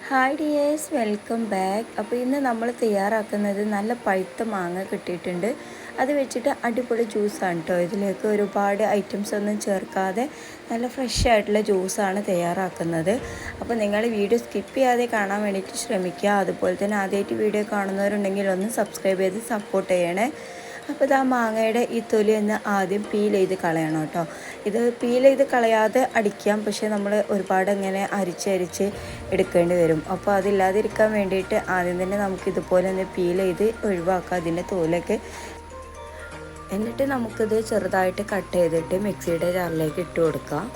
Hi dears, welcome back. അപ്പോൾ ഇന്ന് നമ്മൾ തയ്യാറാക്കുന്നത് നല്ല പഴുത്ത മാങ്ങ കിട്ടിയിട്ടുണ്ട്. അത് വെച്ചിട്ട് അടിപൊളി ജ്യൂസാണ് കേട്ടോ. ഇതിലേക്ക് ഒരുപാട് ഐറ്റംസ് ഒന്നും ചേർക്കാതെ നല്ല ഫ്രഷ് ആയിട്ടുള്ള ജ്യൂസാണ് തയ്യാറാക്കുന്നത്. അപ്പോൾ നിങ്ങൾ വീഡിയോ സ്കിപ്പ് ചെയ്യാതെ കാണാൻ വേണ്ടിയിട്ട് ശ്രമിക്കുക. അതുപോലെ തന്നെ ആദ്യമായിട്ട് വീഡിയോ കാണുന്നവരുണ്ടെങ്കിൽ ഒന്ന് സബ്സ്ക്രൈബ് ചെയ്ത് സപ്പോർട്ട് ചെയ്യണേ. അപ്പോൾ ഇതാ മാങ്ങയുടെ ഈ തൊലി ഒന്ന് ആദ്യം പീൽ ചെയ്ത് കളയണം കേട്ടോ. ഇത് പീൽ ചെയ്ത് കളയാതെ അടിക്കാം, പക്ഷേ നമ്മൾ ഒരുപാട് ഇങ്ങനെ അരിച്ചരിച്ച് എടുക്കേണ്ടി വരും. അപ്പോൾ അതില്ലാതിരിക്കാൻ വേണ്ടിയിട്ട് ആദ്യം തന്നെ നമുക്കിതുപോലെ ഒന്ന് പീൽ ചെയ്ത് ഒഴിവാക്കാം അതിൻ്റെ തോലൊക്കെ. എന്നിട്ട് നമുക്കിത് ചെറുതായിട്ട് കട്ട് ചെയ്തിട്ട് മിക്സിയുടെ ജാറിലേക്ക് ഇട്ട് കൊടുക്കാം.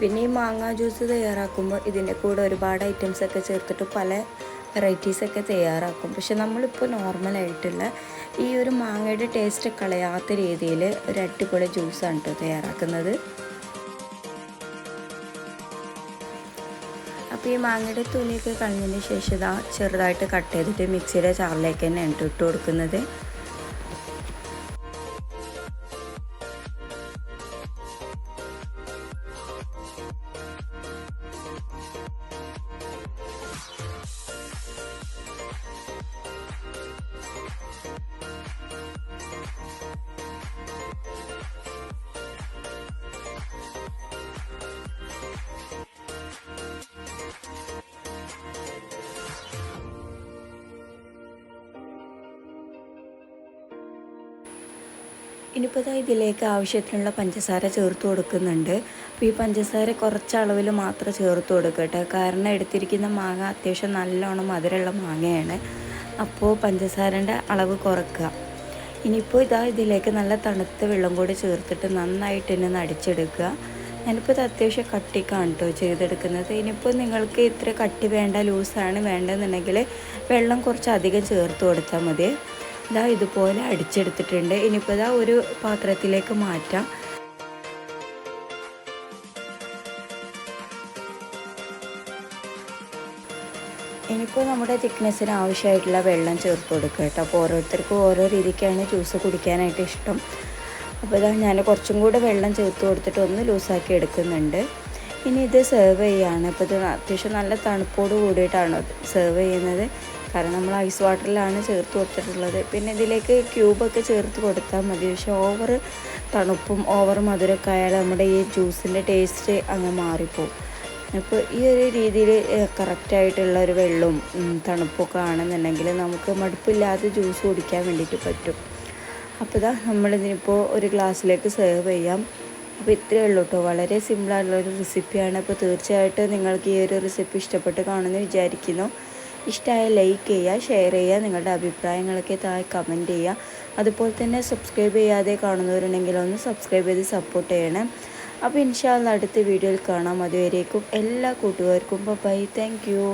പിന്നെ ഈ മാങ്ങ ജ്യൂസ് തയ്യാറാക്കുമ്പോൾ ഇതിൻ്റെ കൂടെ ഒരുപാട് ഐറ്റംസൊക്കെ ചേർത്തിട്ട് പല വെറൈറ്റീസൊക്കെ തയ്യാറാക്കും. പക്ഷെ നമ്മളിപ്പോൾ നോർമലായിട്ടുള്ള ഈ ഒരു മാങ്ങയുടെ ടേസ്റ്റ് കളയാത്ത രീതിയിൽ ഒരു അടിപൊളി ജ്യൂസാണ് കേട്ടോ തയ്യാറാക്കുന്നത്. അപ്പോൾ ഈ മാങ്ങയുടെ തൊലിയൊക്കെ കളഞ്ഞതിന് ശേഷം ഇതാ ചെറുതായിട്ട് കട്ട് ചെയ്തിട്ട് മിക്സിയുടെ ജാറിലേക്ക് തന്നെ ഇട്ട് കൊടുക്കുന്നത്. ഇനിയിപ്പോൾ ഇതിലേക്ക് ആവശ്യത്തിനുള്ള പഞ്ചസാര ചേർത്ത് കൊടുക്കുന്നുണ്ട്. അപ്പോൾ ഈ പഞ്ചസാര കുറച്ച് അളവിൽ മാത്രം ചേർത്ത് കൊടുക്കട്ടെ, കാരണം എടുത്തിരിക്കുന്ന മാങ്ങ അത്യാവശ്യം നല്ലോണം മധുരമുള്ള മാങ്ങയാണ്. അപ്പോൾ പഞ്ചസാരൻ്റെ അളവ് കുറക്കുക. ഇനിയിപ്പോൾ ഇതിലേക്ക് നല്ല തണുത്ത വെള്ളം കൂടി ചേർത്തിട്ട് നന്നായിട്ട് തന്നെ അടിച്ചെടുക്കുക. ഞാനിപ്പോൾ ഇത് അത്യാവശ്യം കട്ടിക്കാണ് കേട്ടോ ചെയ്തെടുക്കുന്നത്. ഇനിയിപ്പോൾ നിങ്ങൾക്ക് ഇത്ര കട്ടി വേണ്ട, ലൂസാണ് വേണ്ടതെന്നുണ്ടെങ്കിൽ വെള്ളം കുറച്ച് അധികം ചേർത്ത് കൊടുത്താൽ മതി. ഇതാ ഇതുപോലെ അടിച്ചെടുത്തിട്ടുണ്ട്. ഇനിയിപ്പോൾ ഇതാ ഒരു പാത്രത്തിലേക്ക് മാറ്റാം. ഇനിയിപ്പോൾ നമ്മുടെ തിക്നെസ്സിന് ആവശ്യമായിട്ടുള്ള വെള്ളം ചേർത്ത് കൊടുക്കുക കേട്ടോ. അപ്പോൾ ഓരോരുത്തർക്കും ഓരോ രീതിക്കാണ് ജ്യൂസ് കുടിക്കാനായിട്ട് ഇഷ്ടം. അപ്പോൾ ഇതാ ഞാൻ കുറച്ചും കൂടെ വെള്ളം ചേർത്ത് കൊടുത്തിട്ട് ഒന്ന് ലൂസാക്കി എടുക്കുന്നുണ്ട്. ഇനി ഇത് സെർവ് ചെയ്യുകയാണ്. അപ്പോൾ ഇത് അത്യാവശ്യം നല്ല തണുപ്പോട് കൂടിയിട്ടാണ് സെർവ് ചെയ്യുന്നത്, കാരണം നമ്മൾ ഐസ് വാട്ടറിലാണ് ചേർത്ത് കൊടുത്തിട്ടുള്ളത്. പിന്നെ ഇതിലേക്ക് ക്യൂബൊക്കെ ചേർത്ത് കൊടുത്താൽ മതി. പക്ഷേ ഓവർ തണുപ്പും ഓവർ മധുരമൊക്കെ ആയാൽ നമ്മുടെ ഈ ജ്യൂസിൻ്റെ ടേസ്റ്റ് അങ്ങ് മാറിപ്പോവും. അപ്പോൾ ഈ ഒരു രീതിയിൽ കറക്റ്റായിട്ടുള്ള ഒരു വെള്ളവും തണുപ്പൊക്കെ ആണെന്നുണ്ടെങ്കിൽ നമുക്ക് മടുപ്പില്ലാതെ ജ്യൂസ് കുടിക്കാൻ വേണ്ടിയിട്ട് പറ്റും. അപ്പോൾ ഇതാ നമ്മളിതിനിപ്പോൾ ഒരു ഗ്ലാസ്സിലേക്ക് സെർവ് ചെയ്യാം. അപ്പോൾ ഇത്രയേ ഉള്ളൂ കേട്ടോ. വളരെ സിമ്പിളായിട്ടുള്ളൊരു റെസിപ്പിയാണ്. അപ്പോൾ തീർച്ചയായിട്ടും നിങ്ങൾക്ക് ഈ ഒരു റെസിപ്പി ഇഷ്ടപ്പെട്ട് കാണുമെന്ന് വിചാരിക്കുന്നു. ഇഷ്ടമായ ലൈക്ക് ചെയ്യുക, ഷെയർ ചെയ്യുക, നിങ്ങളുടെ അഭിപ്രായങ്ങളൊക്കെ താഴെ കമൻറ്റ് ചെയ്യുക. അതുപോലെ തന്നെ സബ്സ്ക്രൈബ് ചെയ്യാതെ കാണുന്നവരുണ്ടെങ്കിൽ ഒന്ന് സബ്സ്ക്രൈബ് ചെയ്ത് സപ്പോർട്ട് ചെയ്യണം. അപ്പോൾ ഇൻഷാ അല്ലാഹ് അടുത്ത വീഡിയോയിൽ കാണാം. അതുവരേക്കും എല്ലാ കൂട്ടുകാർക്കും ബൈ. Thank you.